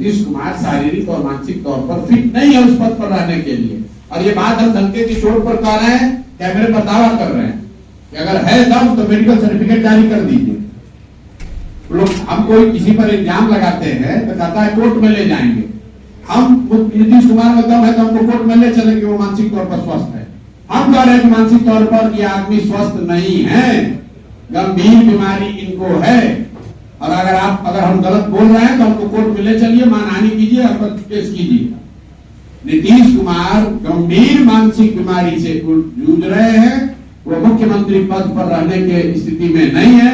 नीतीश कुमार शारीरिक और मानसिक तौर पर फिट नहीं है उस पद पर रहने के लिए। और ये बात हम धमके की चोट पर कह रहे हैं, कैमरे पर दावा कर रहे हैं कि अगर है दम तो मेडिकल सर्टिफिकेट जारी कर दीजिए। लोग हम कोई किसी पर इल्जाम लगाते हैं तो कहता है कोर्ट में ले जाएंगे। हम नीतीश कुमार में दम है तो हमको कोर्ट में ले चलेंगे, वो मानसिक तौर पर स्वस्थ है। हम कह रहे हैं कि मानसिक तौर पर ये आदमी स्वस्थ नहीं है, गंभीर बीमारी इनको है। और अगर हम गलत बोल रहे हैं तो हमको कोर्ट में ले चलिए, मानहानि कीजिए, हम पर केस कीजिए। नीतीश कुमार गंभीर मानसिक बीमारी से जूझ रहे हैं, वो मुख्यमंत्री पद पर रहने के स्थिति में नहीं है।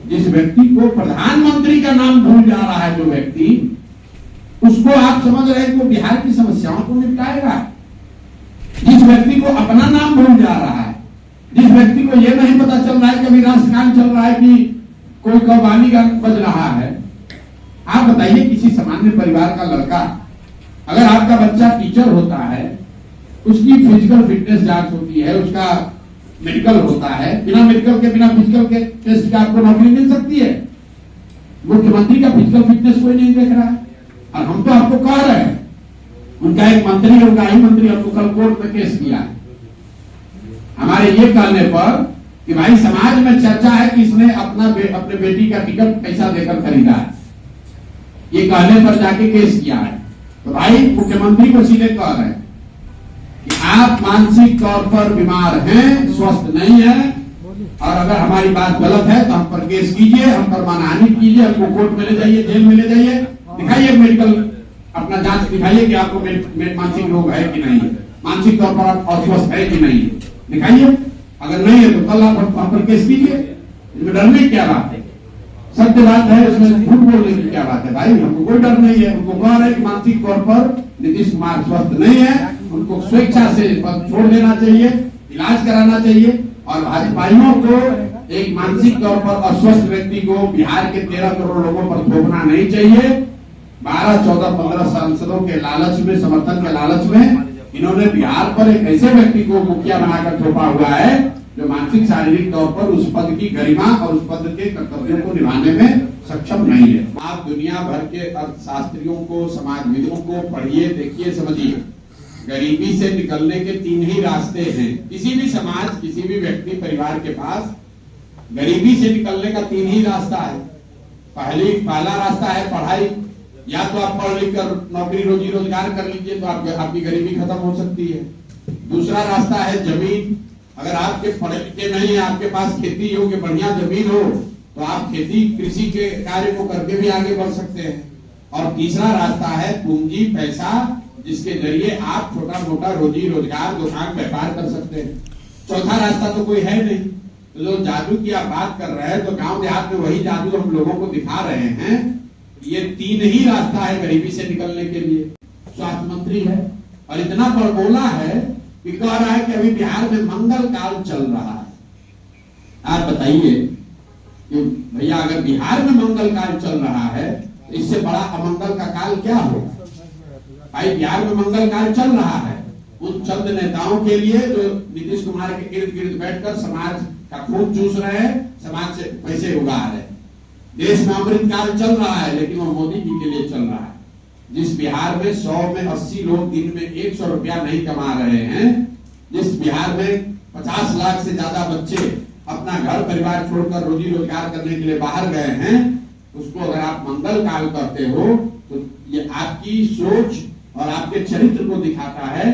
जिस व्यक्ति को प्रधानमंत्री का नाम भूल जा रहा है, जो व्यक्ति, उसको आप समझ रहे हैं कि बिहार की समस्याओं को निपटाएगा। जिस व्यक्ति को अपना नाम भूल जा रहा है, जिस व्यक्ति को यह नहीं पता चल रहा है कि अभी राष्ट्रगान चल रहा है कि कोई कव्वाली गान बज रहा है। आप बताइए, किसी सामान्य परिवार का लड़का, अगर आपका बच्चा टीचर होता है, उसकी फिजिकल फिटनेस जांच होती है, उसका मेडिकल होता है, बिना मेडिकल के, बिना फिजिकल के टेस्ट के आपको नौकरी मिल सकती है। मुख्यमंत्री का फिजिकल फिटनेस कोई नहीं देख रहा है। और हम तो आपको कह रहे हैं, उनका एक मंत्री, उनका ही मंत्री आपको कल कोर्ट में केस किया है हमारे ये कहने पर कि भाई समाज में चर्चा है कि इसने अपने बेटी का टिकट पैसा देकर खरीदा है। ये कहने पर जाके केस किया है। तो भाई मुख्यमंत्री को सीधे कह रहे हैं कि आप मानसिक तौर पर बीमार हैं, स्वस्थ नहीं है, और अगर हमारी बात गलत है तो हम पर केस कीजिए, हम पर मानहानि कीजिए, हमको कोर्ट में ले जाइए, जेल में ले जाइए, दिखाइए मेडिकल अपना जांच दिखाइए कि आपको मानसिक रोग है कि नहीं है, मानसिक तौर पर आप अस्वस्थ है कि नहीं है, दिखाइए। अगर नहीं है तो कल आप हम पर केस कीजिए। इसमें डरने की क्या बात है? सत्य बात है, इसमें झूठ बोलने की क्या बात है? भाई हमको कोई डर नहीं है। उनको कह रहे हैं कि मानसिक तौर पर नीतीश कुमार स्वस्थ नहीं है, उनको स्वेच्छा से पद छोड़ देना चाहिए, इलाज कराना चाहिए। और भाजपाइयों को एक मानसिक तौर पर अस्वस्थ व्यक्ति को बिहार के 13 करोड़ लोगों पर थोपना नहीं चाहिए। 12, 14, 15 सांसदों के लालच में, समर्थन के लालच में इन्होंने बिहार पर एक ऐसे व्यक्ति को मुखिया बनाकर थोपा हुआ है जो मानसिक शारीरिक तौर पर उस पद की गरिमा और उस पद के कर्तव्यों को निभाने में सक्षम नहीं है। आप दुनिया भर के अर्थशास्त्रियों को, समाजविदों को पढ़िए, देखिए, समझिए। गरीबी से निकलने के 3 ही रास्ते हैं। किसी भी समाज, किसी भी व्यक्ति, परिवार के पास गरीबी से निकलने का 3 ही रास्ता है। पहला रास्ता है पढ़ाई। या तो आप पढ़ लिख कर नौकरी रोजी रोजगार कर लीजिए तो आपकी गरीबी खत्म हो सकती है। दूसरा रास्ता है जमीन। अगर आपके पढ़े लिखे नहीं है, आपके पास खेती योग्य बढ़िया जमीन हो तो आप खेती, कृषि के कार्य को करके भी आगे बढ़ सकते हैं। और तीसरा रास्ता है पूंजी, पैसा, जिसके जरिए आप छोटा मोटा रोजी रोजगार, दुकान, व्यापार कर सकते हैं। चौथा रास्ता तो कोई है नहीं। तो जो जादू की आप बात कर रहे हैं, तो गांव देहात में वही जादू हम लोगों को दिखा रहे हैं। ये 3 ही रास्ता है गरीबी से निकलने के लिए। स्वास्थ्य मंत्री है और इतना बड़बोला है कि कह रहा है कि अभी बिहार में मंगल काल चल रहा है। आप बताइए कि भैया, अगर बिहार में मंगल काल चल रहा है तो इससे बड़ा अमंगल का काल क्या होगा? भाई बिहार में मंगल काल चल रहा है उन चंद नेताओं के लिए जो नीतीश कुमार के इर्द गिर्द बैठकर समाज का खून चूस रहे हैं, समाज से पैसे उगा रहे हैं। देश में अमृत काल चल रहा है, लेकिन वो मोदी जी के लिए चल रहा है। जिस बिहार में 100 में 80 लोग दिन में 100 रुपया नहीं कमा रहे हैं, जिस बिहार में 50 लाख से ज्यादा बच्चे अपना घर परिवार छोड़कर रोजी रोजगार करने के लिए बाहर गए हैं, उसको अगर आप मंगल काल कहते हो तो ये आपकी सोच और आपके चरित्र को दिखाता है।